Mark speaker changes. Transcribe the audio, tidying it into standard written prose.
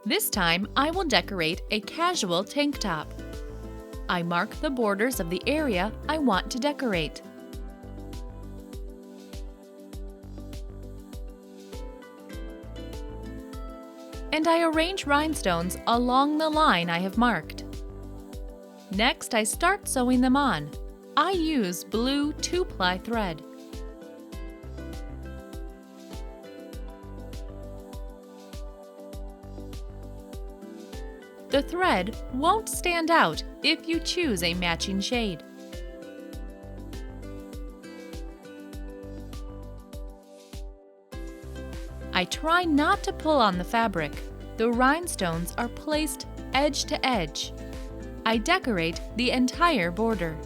Speaker 1: This time, I will decorate a casual tank top. I mark the borders of the area I want to decorate. And I arrange rhinestones along the line I have marked. Next, I start sewing them on. I use blue 2-ply thread. The thread won't stand out if you choose a matching shade. I try not to pull on the fabric. The rhinestones are placed edge to edge. I decorate the entire border.